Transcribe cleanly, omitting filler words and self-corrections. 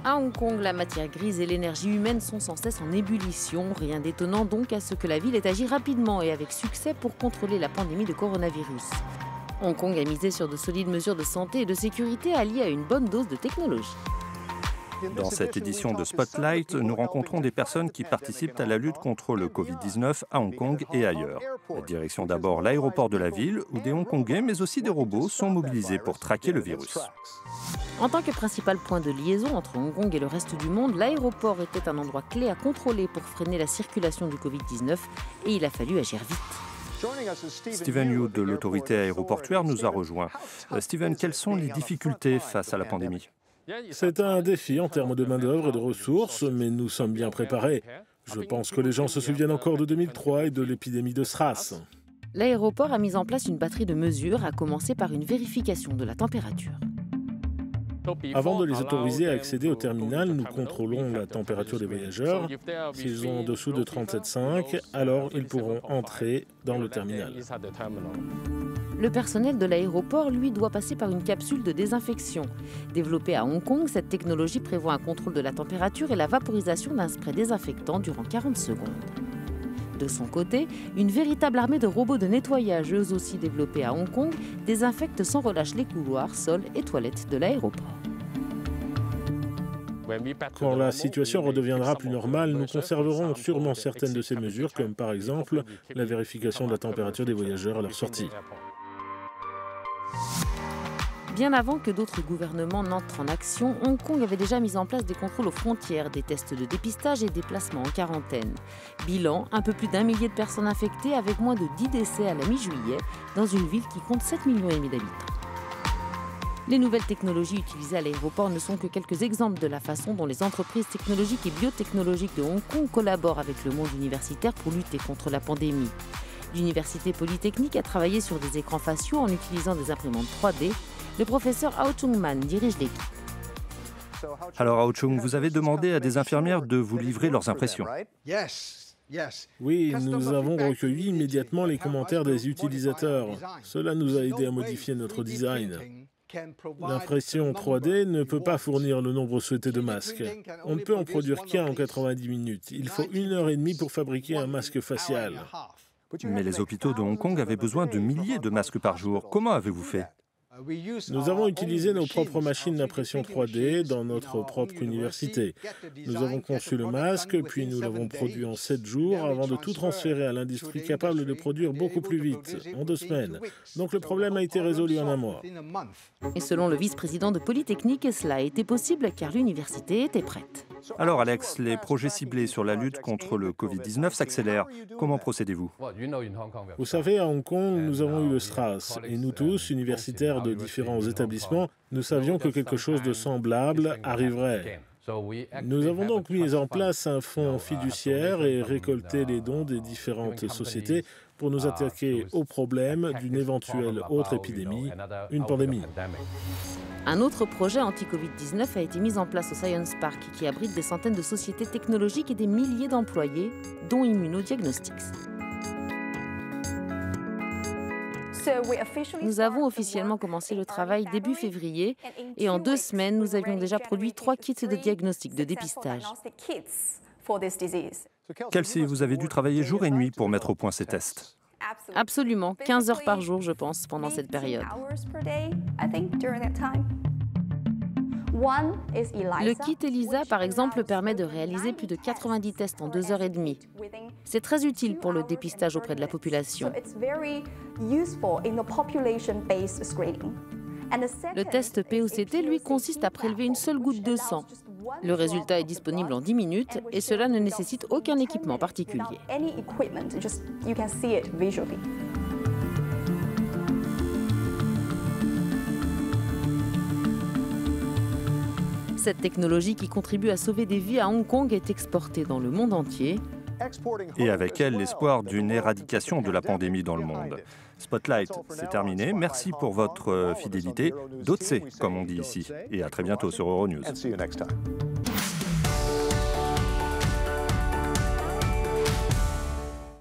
À Hong Kong, la matière grise et l'énergie humaine sont sans cesse en ébullition. Rien d'étonnant donc à ce que la ville ait agi rapidement et avec succès pour contrôler la pandémie de coronavirus. Hong Kong a misé sur de solides mesures de santé et de sécurité alliées à une bonne dose de technologie. Dans cette édition de Spotlight, nous rencontrons des personnes qui participent à la lutte contre le Covid-19 à Hong Kong et ailleurs. Direction d'abord l'aéroport de la ville, où des Hongkongais, mais aussi des robots, sont mobilisés pour traquer le virus. En tant que principal point de liaison entre Hong Kong et le reste du monde, l'aéroport était un endroit clé à contrôler pour freiner la circulation du Covid-19 et il a fallu agir vite. Steven Yu de l'autorité aéroportuaire nous a rejoints. Steven, quelles sont les difficultés face à la pandémie ? C'est un défi en termes de main-d'œuvre et de ressources, mais nous sommes bien préparés. Je pense que les gens se souviennent encore de 2003 et de l'épidémie de SRAS. L'aéroport a mis en place une batterie de mesures, à commencer par une vérification de la température. Avant de les autoriser à accéder au terminal, nous contrôlons la température des voyageurs. S'ils ont en dessous de 37,5, alors ils pourront entrer dans le terminal. Le personnel de l'aéroport, lui, doit passer par une capsule de désinfection. Développée à Hong Kong, cette technologie prévoit un contrôle de la température et la vaporisation d'un spray désinfectant durant 40 secondes. De son côté, une véritable armée de robots de nettoyage, eux aussi développés à Hong Kong, désinfecte sans relâche les couloirs, sols et toilettes de l'aéroport. Quand la situation redeviendra plus normale, nous conserverons sûrement certaines de ces mesures, comme par exemple la vérification de la température des voyageurs à leur sortie. Bien avant que d'autres gouvernements n'entrent en action, Hong Kong avait déjà mis en place des contrôles aux frontières, des tests de dépistage et des placements en quarantaine. Bilan, un peu plus d'1 millier de personnes infectées avec moins de 10 décès à la mi-juillet, dans une ville qui compte 7,5 millions d'habitants. Les nouvelles technologies utilisées à l'aéroport ne sont que quelques exemples de la façon dont les entreprises technologiques et biotechnologiques de Hong Kong collaborent avec le monde universitaire pour lutter contre la pandémie. L'université polytechnique a travaillé sur des écrans faciaux en utilisant des imprimantes 3D. Le professeur Ao Chung Man dirige l'équipe. Alors Ao Chung, vous avez demandé à des infirmières de vous livrer leurs impressions. Oui, nous avons recueilli immédiatement les commentaires des utilisateurs. Cela nous a aidé à modifier notre design. L'impression 3D ne peut pas fournir le nombre souhaité de masques. On ne peut en produire qu'un en 90 minutes. Il faut 1h30 pour fabriquer un masque facial. Mais les hôpitaux de Hong Kong avaient besoin de milliers de masques par jour. Comment avez-vous fait ? Nous avons utilisé nos propres machines d'impression 3D dans notre propre université. Nous avons conçu le masque, puis nous l'avons produit en 7 jours avant de tout transférer à l'industrie capable de produire beaucoup plus vite, en 2 semaines. Donc le problème a été résolu en un mois. Et selon le vice-président de Polytechnique, cela a été possible car l'université était prête. Alors Alex, les projets ciblés sur la lutte contre le Covid-19 s'accélèrent. Comment procédez-vous ? Vous savez, à Hong Kong, nous avons eu le SRAS, et nous tous, universitaires de différents établissements, nous savions que quelque chose de semblable arriverait. Nous avons donc mis en place un fonds fiduciaire et récolté les dons des différentes sociétés pour nous attaquer au problème d'une éventuelle autre épidémie, une pandémie. Un autre projet anti-Covid-19 a été mis en place au Science Park qui abrite des centaines de sociétés technologiques et des milliers d'employés, dont Immunodiagnostics. Nous avons officiellement commencé le travail début février et en 2 semaines, nous avions déjà produit 3 kits de diagnostic de dépistage. Kelsey, vous avez dû travailler jour et nuit pour mettre au point ces tests. Absolument, 15 heures par jour, je pense, pendant cette période. Le kit ELISA, par exemple, permet de réaliser plus de 90 tests en 2h30. C'est très utile pour le dépistage auprès de la population. Le test POCT, lui, consiste à prélever une seule goutte de sang. Le résultat est disponible en 10 minutes et cela ne nécessite aucun équipement particulier. Cette technologie qui contribue à sauver des vies à Hong Kong est exportée dans le monde entier. Et avec elle, l'espoir d'une éradication de la pandémie dans le monde. Spotlight, c'est terminé. Merci pour votre fidélité. Dotse, comme on dit ici. Et à très bientôt sur Euronews.